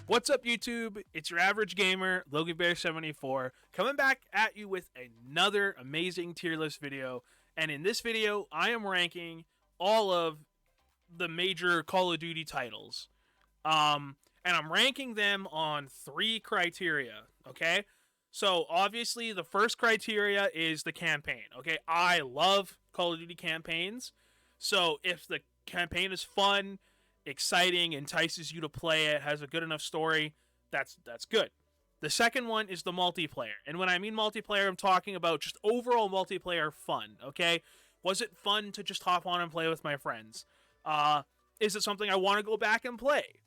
What's up, YouTube? It's your average gamer, Logibear74, coming back at you with another amazing tier list video. And in this video, I am ranking all of the major Call of Duty titles. And I'm ranking them on 3 criteria, okay? So, obviously, the first criteria is the campaign, okay? I love Call of Duty campaigns. So, if the campaign is fun, exciting, entices you to play it, has a good enough story, that's good. The second one is the multiplayer. And when I mean multiplayer, I'm talking about just overall multiplayer fun, okay? Was it fun to just hop on and play with my friends? Is it something I want to go back and play?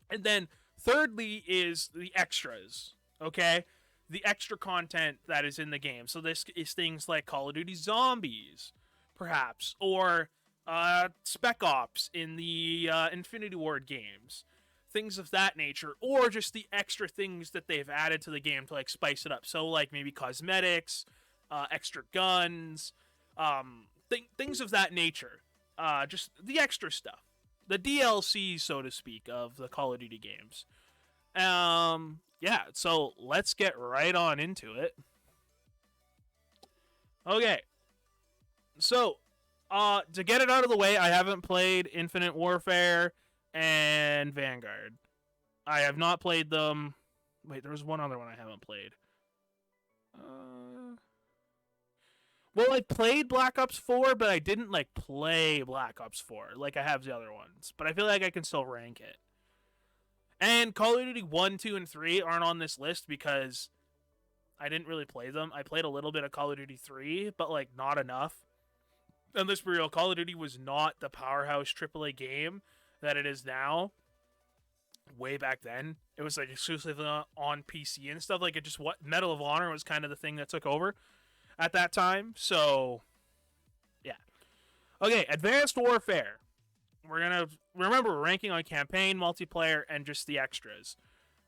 And then thirdly is the extras, okay? The extra content that is in the game. So this is things like Call of Duty Zombies, perhaps, or Spec Ops in the Infinity Ward games, things of that nature, or just the extra things that they've added to the game to like spice it up. So like maybe cosmetics, extra guns, things of that nature. Just the extra stuff, the DLC, so to speak, of the Call of Duty games. Yeah. So let's get right on into it. Okay. So, to get it out of the way, I haven't played Infinite Warfare and Vanguard. I have not played them. Wait, there was one other one I haven't played. Well, I played Black Ops 4, but I didn't, like, play Black Ops 4 like I have the other ones. But I feel like I can still rank it. And Call of Duty 1, 2, and 3 aren't on this list because I didn't really play them. I played a little bit of Call of Duty 3, but, like, not enough. And let's be real, Call of Duty was not the powerhouse AAA game that it is now. Way back then, it was like exclusively on PC and stuff. Like Medal of Honor was kind of the thing that took over at that time. So, yeah. Okay, Advanced Warfare. We're ranking on campaign, multiplayer, and just the extras.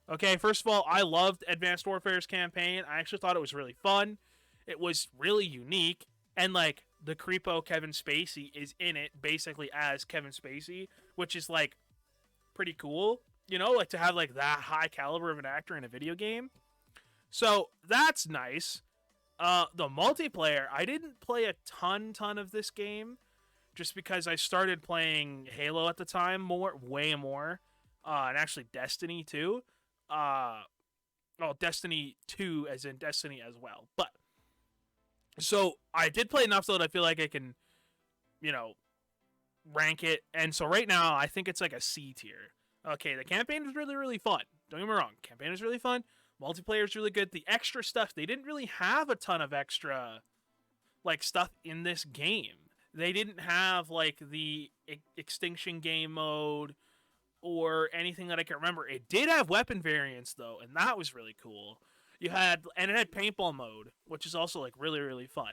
Okay, first of all, I loved Advanced Warfare's campaign. I actually thought it was really fun. It was really unique, and like, the creepo Kevin Spacey is in it basically as Kevin Spacey, which is like pretty cool, you know, like to have like that high caliber of an actor in a video game. So that's nice. The multiplayer, I didn't play a ton of this game just because I started playing Halo at the time way more, and actually Destiny too. Destiny 2 as in Destiny as well, but so I did play enough though that I feel like I can, you know, rank it. And so right now I think it's like a C tier. Okay, the campaign is really, really fun. Don't get me wrong. Campaign is really fun. Multiplayer is really good. The extra stuff, they didn't really have a ton of extra, like, stuff in this game. They didn't have, like, the Extinction game mode or anything that I can remember. It did have weapon variants, though, and that was really cool. It had paintball mode, which is also like really, really fun.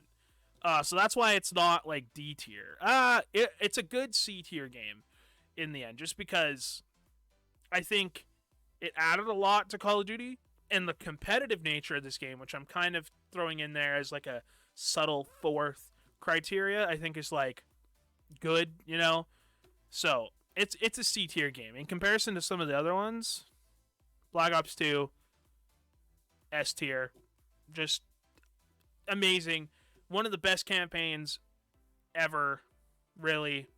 So that's why it's not like D tier. It's a good C tier game in the end, just because I think it added a lot to Call of Duty, and the competitive nature of this game, which I'm kind of throwing in there as like a subtle fourth criteria, I think is like good, you know. So it's a C tier game in comparison to some of the other ones. Black Ops 2. S tier, just amazing. One of the best campaigns ever, really.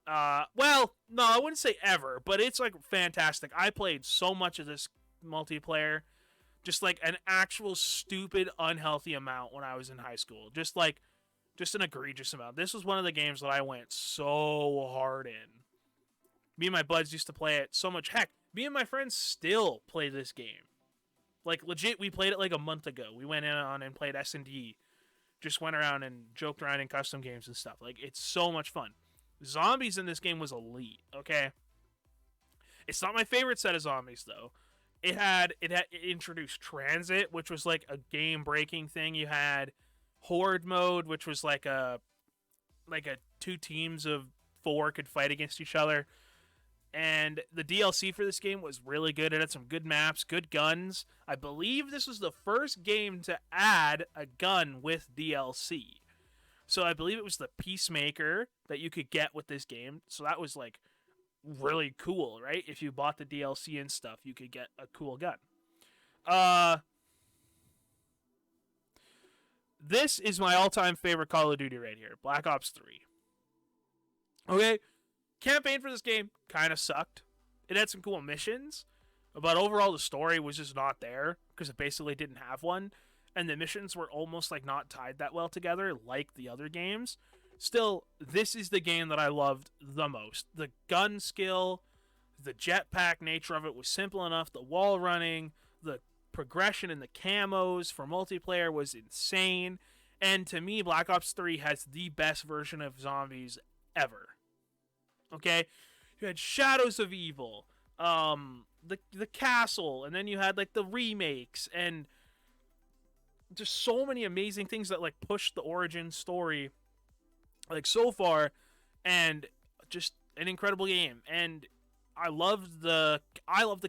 Well, no, I wouldn't say ever, but it's like fantastic. I played so much of this multiplayer, just like an actual stupid, unhealthy amount when I was in high school. Just an egregious amount. This was one of the games that I went so hard in. Me and my buds used to play it so much. Heck, me and my friends still play this game. Like, legit, we played it like a month ago. We went in on and played S&D. Just went around and joked around in custom games and stuff. Like, it's so much fun. Zombies in this game was elite, okay? It's not my favorite set of zombies, though. It introduced Transit, which was like a game-breaking thing. You had Horde mode, which was like a 2 teams of 4 could fight against each other. And the DLC for this game was really good. It had some good maps, good guns. I believe this was the first game to add a gun with DLC. So I believe it was the Peacemaker that you could get with this game. So that was like really cool, right? If you bought the DLC and stuff, you could get a cool gun. This is my all-time favorite Call of Duty right here, Black Ops 3. Okay, campaign for this game kind of sucked. It had some cool missions, but overall the story was just not there because it basically didn't have one, and the missions were almost like not tied that well together like the other games. Still, this is the game that I loved the most. The gun skill, the jetpack nature of it was simple enough. The wall running, the progression in the camos for multiplayer was insane. And to me, Black Ops 3 has the best version of zombies ever. Okay? You had Shadows of Evil, the castle, and then you had like the remakes, and just so many amazing things that like pushed the origin story like so far, and just an incredible game. And I love the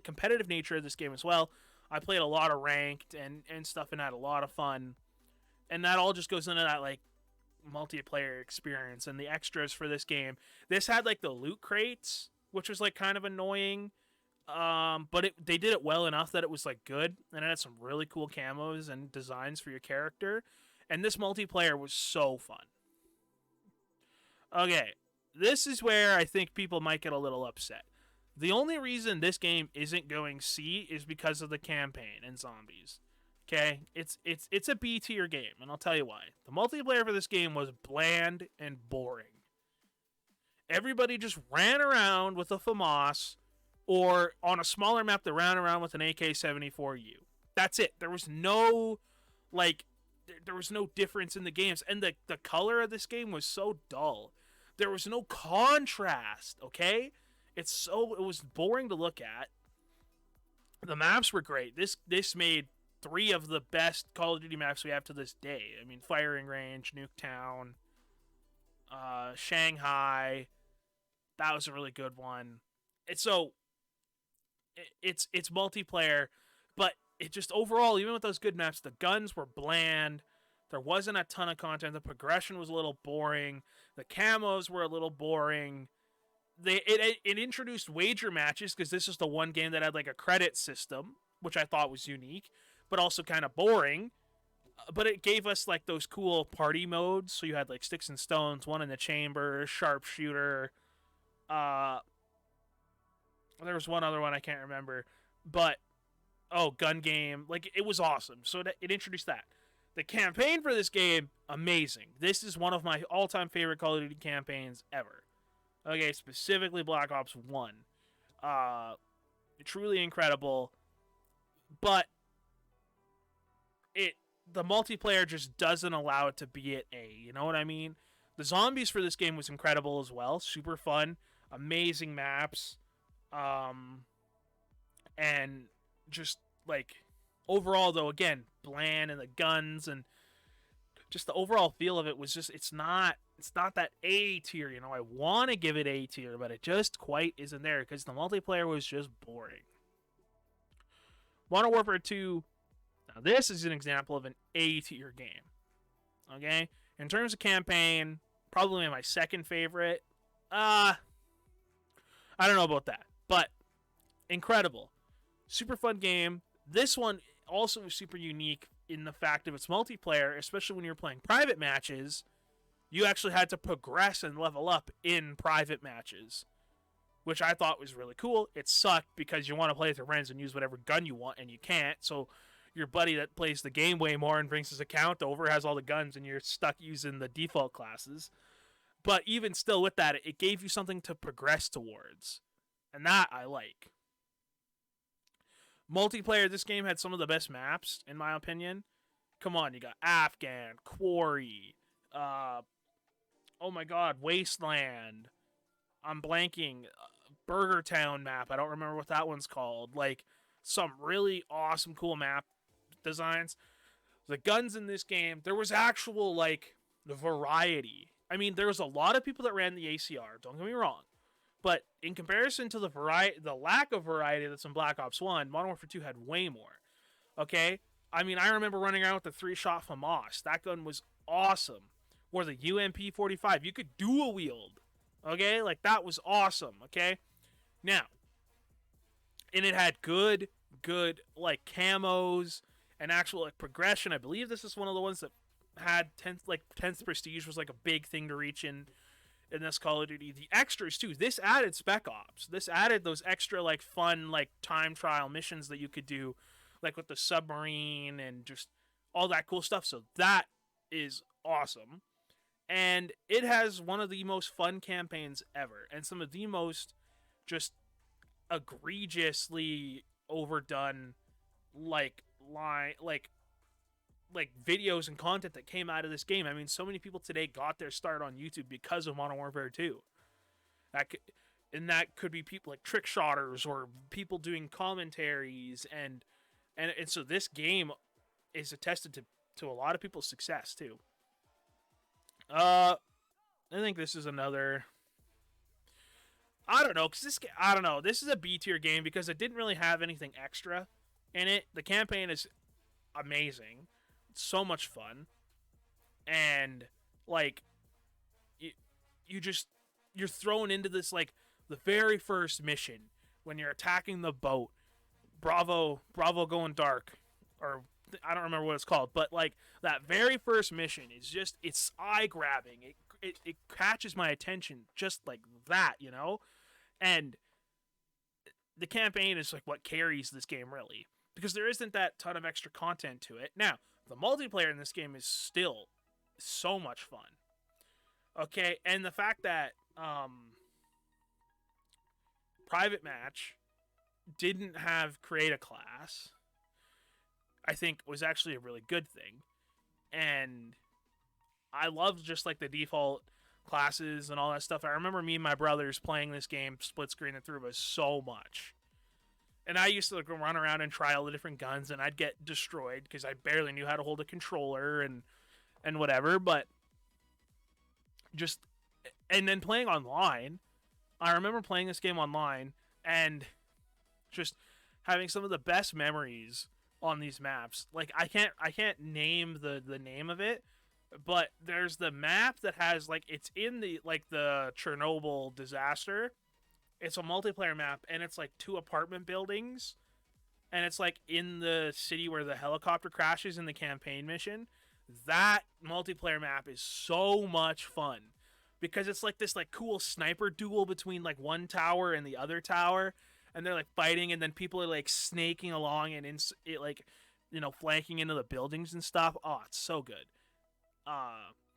competitive nature of this game as well. I played a lot of ranked and stuff and had a lot of fun. And that all just goes into that like multiplayer experience and the extras for this game. This had like the loot crates, which was like kind of annoying. But they did it well enough that it was like good, and it had some really cool camos and designs for your character. And this multiplayer was so fun. Okay, this is where I think people might get a little upset. The only reason this game isn't going C is because of the campaign and zombies. Okay, it's a B tier game, and I'll tell you why. The multiplayer for this game was bland and boring. Everybody just ran around with a FAMAS, or on a smaller map, they ran around with an AK-74U. That's it. There was no difference in the games, and the color of this game was so dull. There was no contrast, okay? It was boring to look at. The maps were great. This made 3 of the best Call of Duty maps we have to this day. I mean, Firing Range, Nuketown, Shanghai. That was a really good one. It's multiplayer, but it just overall, even with those good maps, the guns were bland. There wasn't a ton of content. The progression was a little boring. The camos were a little boring. It introduced wager matches, because this is the one game that had like a credit system, which I thought was unique, but also kind of boring. But it gave us like those cool party modes. So you had like Sticks and Stones, One in the Chamber, Sharpshooter. There was one other one I can't remember, but Gun Game. Like, it was awesome. So it introduced that. The campaign for this game, amazing. This is one of my all-time favorite Call of Duty campaigns ever. Okay, specifically Black Ops 1. Truly incredible. But the multiplayer just doesn't allow it to be at A. You know what I mean? The zombies for this game was incredible as well. Super fun. Amazing maps. And just like overall though, again, bland, and the guns and just the overall feel of it was just, it's not that A tier, you know. I want to give it A tier, but it just quite isn't there because the multiplayer was just boring. Modern Warfare 2, now this is an example of an A tier game. Okay? In terms of campaign, probably my second favorite. I don't know about that, but incredible. Super fun game. This one also is super unique in the fact of its multiplayer, especially when you're playing private matches. You actually had to progress and level up in private matches, which I thought was really cool. It sucked because you want to play with your friends and use whatever gun you want, and you can't. So your buddy that plays the game way more and brings his account over has all the guns, and you're stuck using the default classes. But even still with that, it gave you something to progress towards. And that I like. Multiplayer, this game had some of the best maps, in my opinion. Come on, you got Afghan, Quarry, oh my god, Wasteland. I'm blanking. Burger Town map. I don't remember what that one's called. Like, some really awesome, cool map designs. The guns in this game, there was actual, like, variety. I mean, there was a lot of people that ran the ACR, don't get me wrong. But in comparison to the lack of variety that's in Black Ops 1, Modern Warfare 2 had way more. Okay? I mean, I remember running around with the 3-shot FAMAS. That gun was awesome. or the UMP-45. You could dual wield. Okay, like that was awesome. Okay, now, and it had good like camos and actual like progression. I believe this is one of the ones that had 10th prestige was like a big thing to reach in this Call of Duty. The extras too. This added Spec Ops. This added those extra like fun like time trial missions that you could do, like with the submarine and just all that cool stuff. So that is awesome. And it has one of the most fun campaigns ever, and some of the most just egregiously overdone like videos and content that came out of this game. I mean, so many people today got their start on YouTube because of Modern Warfare 2. That could be people like trick shotters or people doing commentaries, and so this game is attested to a lot of people's success too. I think this is another. I don't know, this is a B tier game because it didn't really have anything extra in it. The campaign is amazing, it's so much fun, and like you're thrown into this like the very first mission when you're attacking the boat, Bravo going dark, or I don't remember what it's called, but like that very first mission is just, it's eye grabbing. It catches my attention just like that, you know? And the campaign is like what carries this game really, because there isn't that ton of extra content to it. Now, the multiplayer in this game is still so much fun. Okay, and the fact that Private Match didn't have create a class, I think was actually a really good thing. And I loved just like the default classes and all that stuff. I remember me and my brothers playing this game split screen and through us so much. And I used to like run around and try all the different guns, and I'd get destroyed because I barely knew how to hold a controller and whatever. But just, and then playing online, I remember playing this game online and just having some of the best memories on these maps. Like I can't name the name of it, but there's the map that has like, it's in the like the Chernobyl disaster. It's a multiplayer map, and it's like 2 apartment buildings, and it's like in the city where the helicopter crashes in the campaign mission. That multiplayer map is so much fun because it's like this like cool sniper duel between like one tower and the other tower, and they're like fighting, and then people are like snaking along and it like, you know, flanking into the buildings and stuff. Oh, it's so good.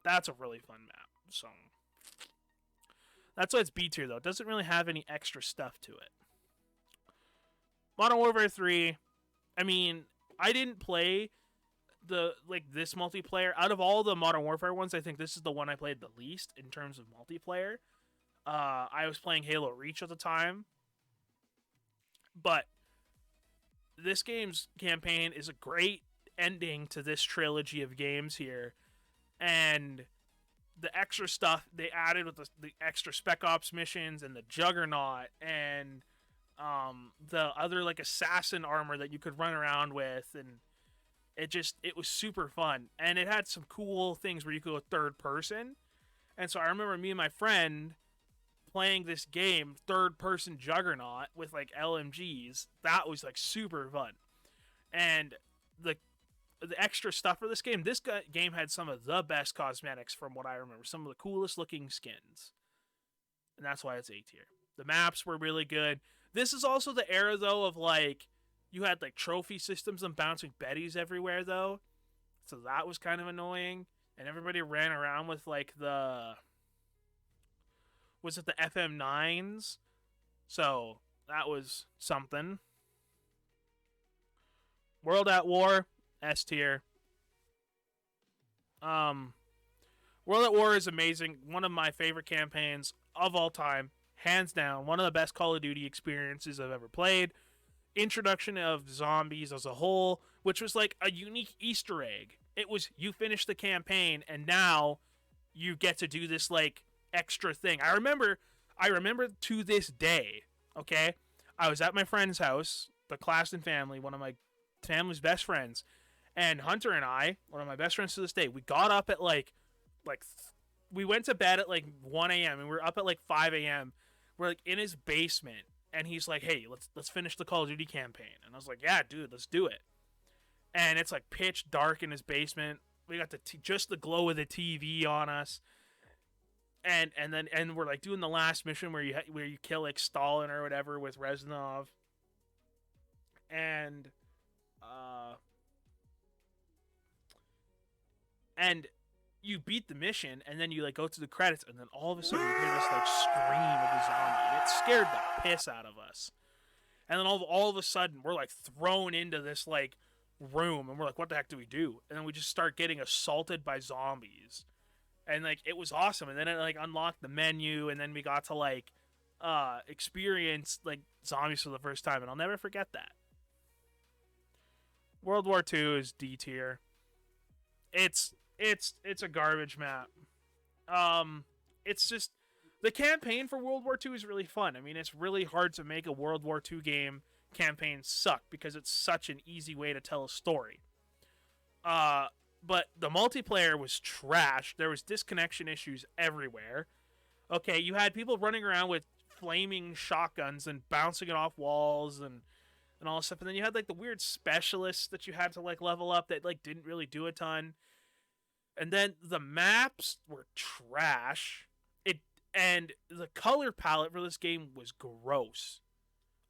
That's a really fun map. So that's why it's B tier though. It doesn't really have any extra stuff to it. Modern Warfare 3, I mean, I didn't play this multiplayer. Out of all the Modern Warfare ones, I think this is the one I played the least in terms of multiplayer. I was playing Halo Reach at the time. But this game's campaign is a great ending to this trilogy of games here. And the extra stuff they added with the extra Spec Ops missions and the Juggernaut and the other like assassin armor that you could run around with, and it was super fun. And it had some cool things where you could go third person. And so I remember me and my friend playing this game, third person Juggernaut with like LMGs. That was like super fun. And the extra stuff for this game had some of the best cosmetics from what I remember. Some of the coolest looking skins. And that's why it's A tier. The maps were really good. This is also the era though of like, you had like trophy systems and bouncing betties everywhere though. So that was kind of annoying. And everybody ran around with like was it the FM9s? So that was something. World at War, S tier. World at War is amazing. One of my favorite campaigns of all time. Hands down, one of the best Call of Duty experiences I've ever played. Introduction of zombies as a whole, which was like a unique Easter egg. It was, you finish the campaign and now you get to do this like extra thing. I remember to this day, okay? I was at my friend's house, the Claxton family, one of my family's best friends, and Hunter and I, one of my best friends to this day, we got up at like like we went to bed at like 1 a.m. and we were up at like 5 a.m. We're like in his basement, and he's like, "Hey, let's finish the Call of Duty campaign." And I was like, "Yeah, dude, let's do it." And it's like pitch dark in his basement. We got just the glow of the TV on us, and we're like doing the last mission where you kill like Stalin or whatever with Reznov, and and you beat the mission, and then you like go to the credits, and then all of a sudden you hear this like scream of a zombie, and it scared the piss out of us. And then all of a sudden we're like thrown into this like room, and we're like, what the heck do we do? And then we just start getting assaulted by zombies, and like it was awesome. And then it like unlocked the menu, and then we got to like experience like zombies for the first time, and I'll never forget that. World War II is D tier. It's a garbage map. It's just the campaign for World War II is really fun. I mean, it's really hard to make a World War II game campaign suck because it's such an easy way to tell a story. But the multiplayer was trash. There was disconnection issues everywhere. Okay, you had people running around with flaming shotguns and bouncing it off walls and all this stuff. And then you had like the weird specialists that you had to like level up that like didn't really do a ton. And then the maps were trash. And the color palette for this game was gross.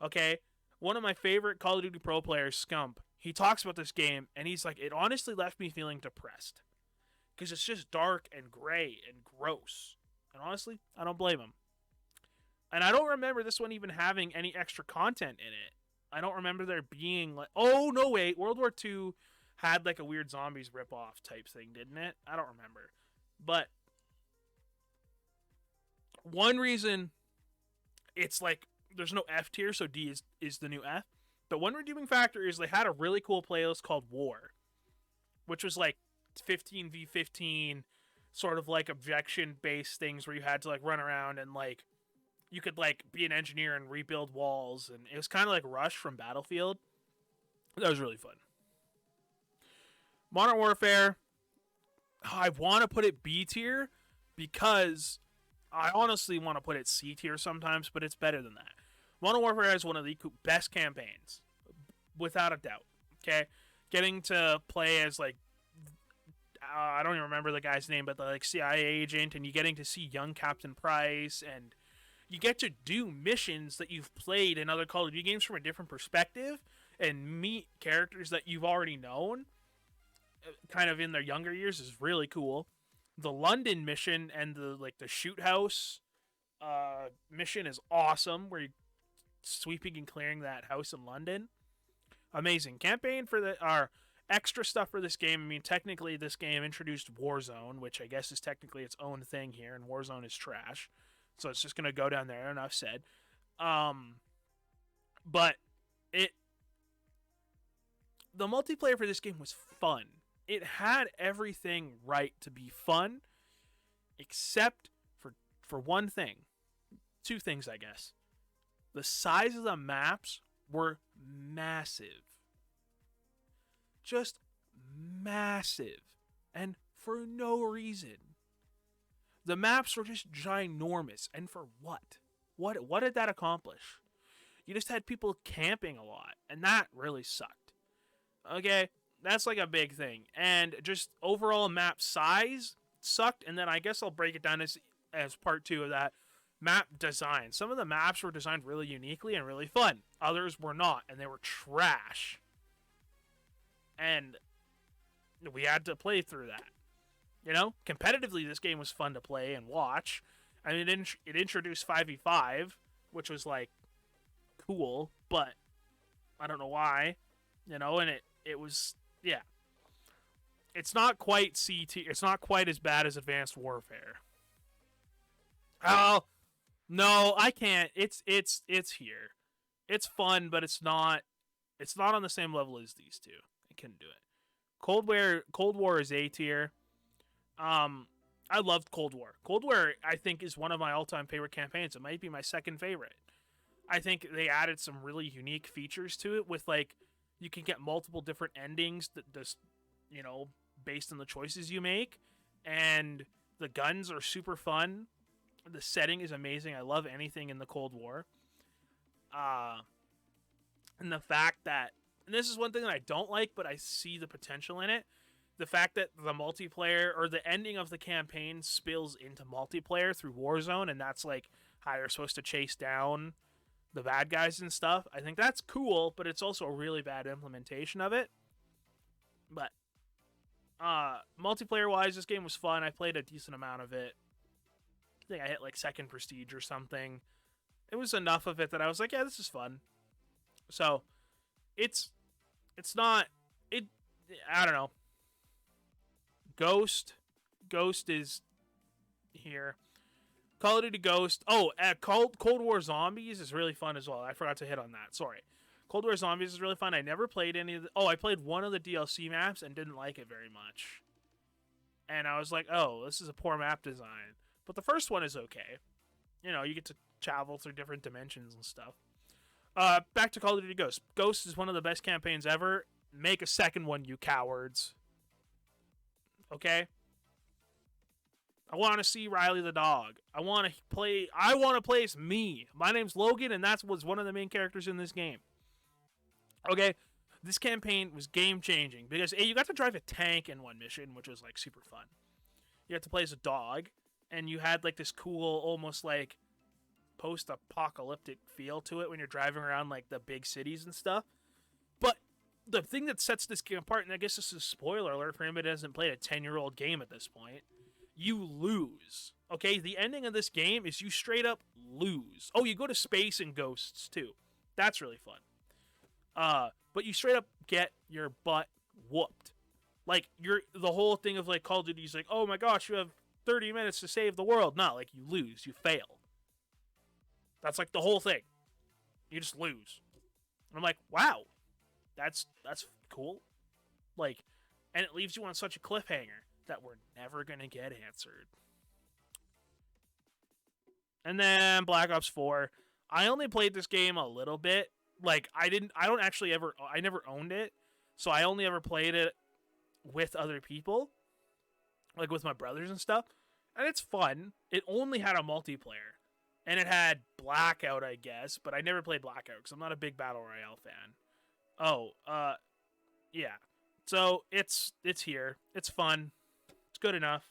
Okay? One of my favorite Call of Duty Pro players, Scump, he talks about this game, and he's like, it honestly left me feeling depressed. Because it's just dark and gray and gross. And honestly, I don't blame him. And I don't remember this one even having any extra content in it. I don't remember there being like... Oh, no, wait. World War II had like a weird zombies ripoff type thing, didn't it? I don't remember. But one reason it's like there's no F tier, so D is the new F. But one redeeming factor is they had a really cool playlist called War, which was like 15v15 sort of like objection based things where you had to like run around and like you could like be an engineer and rebuild walls, and it was kind of like Rush from Battlefield. That was really fun. Modern Warfare, I want to put it B tier because I honestly want to put it C tier sometimes, but it's better than that. Modern Warfare has one of the best campaigns, without a doubt. Okay, getting to play as like I don't even remember the guy's name, but the like CIA agent, and you getting to see young Captain Price, and you get to do missions that you've played in other Call of Duty games from a different perspective, and meet characters that you've already known, kind of in their younger years, is really cool. The London mission and the shoot house mission is awesome, where you're sweeping and clearing that house in London. Amazing campaign for our extra stuff for this game. I mean, technically this game introduced Warzone, which I guess is technically its own thing here, and Warzone is trash, so it's just gonna go down there. Enough said. But the multiplayer for this game was fun. It had everything right to be fun, except for one thing. Two things, I guess. The size of the maps were massive. Just massive. And for no reason. The maps were just ginormous. And for what? What did that accomplish? You just had people camping a lot, and that really sucked. Okay? That's like a big thing. And just overall map size sucked. And then I guess I'll break it down as part two of that. Map design. Some of the maps were designed really uniquely and really fun. Others were not. And they were trash. And we had to play through that. You know? Competitively, this game was fun to play and watch. I mean, it introduced 5v5, which was like cool. But I don't know why. You know? And it was... Yeah. It's not quite C tier. It's not quite as bad as Advanced Warfare. Oh, no, I can't. It's here. It's fun, but it's not on the same level as these two. I couldn't do it. Cold War is A tier. I loved Cold War. Cold War, I think, is one of my all-time favorite campaigns. It might be my second favorite. I think they added some really unique features to it with like you can get multiple different endings that just, you know, based on the choices you make. And The guns are super fun. The setting is amazing. I love anything in the Cold War. Uh, and the fact that, and this is one thing that I don't like, but I see the potential in it. The fact that the multiplayer or the ending of the campaign spills into multiplayer through Warzone, and that's like how you're supposed to chase down the bad guys and stuff. I think that's cool, but it's also a really bad implementation of it. But multiplayer wise, this game was fun. I played a decent amount of it. I think I hit like second prestige or something. It was enough of it that I was like, yeah, this is fun. So it's not it. I don't know. Ghost is here. Call of Duty Ghost. Oh, Cold War Zombies is really fun as well. I forgot to hit on that. Sorry. Cold War Zombies is really fun. I never played any of the... Oh, I played one of the DLC maps and didn't like it very much. And I was like, oh, this is a poor map design. But the first one is okay. You know, you get to travel through different dimensions and stuff. Back to Call of Duty Ghost. Ghost is one of the best campaigns ever. Make a second one, you cowards. Okay? I want to see Riley the dog. I want to play as me. My name's Logan, and that was one of the main characters in this game. Okay? This campaign was game-changing because, A, you got to drive a tank in one mission, which was, like, super fun. You had to play as a dog, and you had, like, this cool, almost, like, post-apocalyptic feel to it when you're driving around, like, the big cities and stuff. But the thing that sets this game apart, and I guess this is a spoiler alert for anybody that hasn't played a 10-year-old game at this point, you lose. Okay? The ending of this game is you straight up lose. Oh, you go to space in Ghosts, too. That's really fun. But you straight up get your butt whooped. Like, the whole thing of, like, Call of Duty is like, oh my gosh, you have 30 minutes to save the world. Not like you lose, you fail. That's like the whole thing. You just lose. And I'm like, wow, that's cool. Like, and it leaves you on such a cliffhanger that we're never gonna get answered. And then Black Ops 4. I only played this game a little bit. Like, I never owned it, so I only ever played it with other people, like with my brothers and stuff, and it's fun. It only had a multiplayer, and it had Blackout, I guess, but I never played Blackout, because I'm not a big Battle Royale fan. Yeah. So, it's here. It's fun. It's good enough.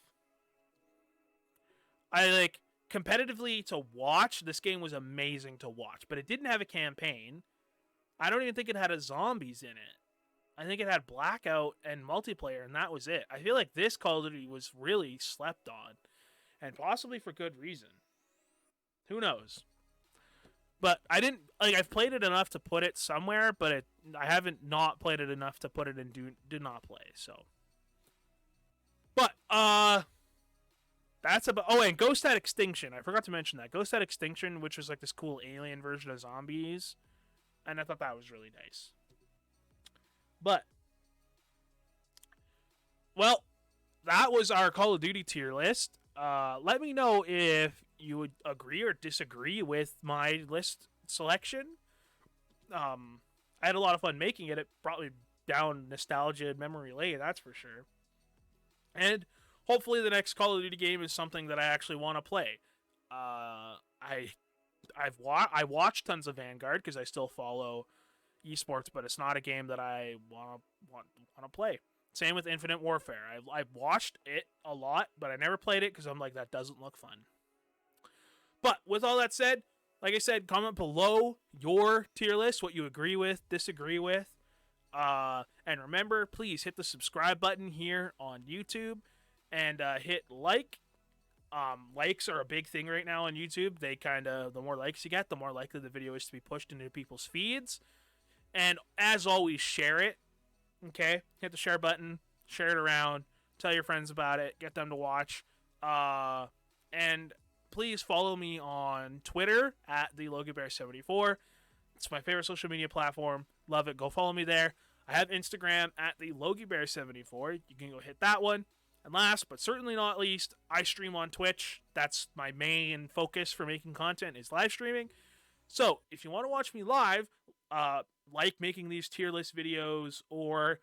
Competitively to watch, this game was amazing to watch, but it didn't have a campaign. I don't even think it had a zombies in it. I think it had Blackout and multiplayer, and that was it. I feel like this Call of Duty was really slept on, and possibly for good reason. Who knows? But I've played it enough to put it somewhere, but I haven't not played it enough to put it in do not play, so. But, that's about... Oh, and Ghost had Extinction. I forgot to mention that. Ghost had Extinction, which was like this cool alien version of zombies. And I thought that was really nice. But, well, that was our Call of Duty tier list. Let me know if you would agree or disagree with my list selection. I had a lot of fun making it. It brought me down nostalgia and memory lane, that's for sure. And hopefully the next Call of Duty game is something that I actually want to play. I watch tons of Vanguard because I still follow esports, but it's not a game that I want to play. Same with Infinite Warfare. I've watched it a lot, but I never played it because I'm like, that doesn't look fun. But with all that said, like I said, comment below your tier list, what you agree with, disagree with. And remember, please hit the subscribe button here on YouTube and hit like. Likes are a big thing right now on YouTube. The more likes you get, the more likely the video is to be pushed into people's feeds. And as always, share it. Okay? Hit the share button, share it around, tell your friends about it, get them to watch. And please follow me on Twitter at the Logibear74. It's my favorite social media platform. Love it. Go follow me there. I have Instagram at the Logibear74. You can go hit that one. And last, but certainly not least, I stream on Twitch. That's my main focus for making content, is live streaming. So, if you want to watch me live, like making these tier list videos, or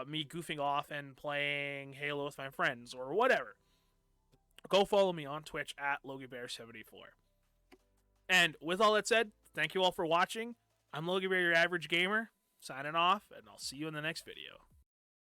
me goofing off and playing Halo with my friends, or whatever, go follow me on Twitch at Logibear74. And with all that said, thank you all for watching. I'm Logibear, your average gamer, signing off, and I'll see you in the next video.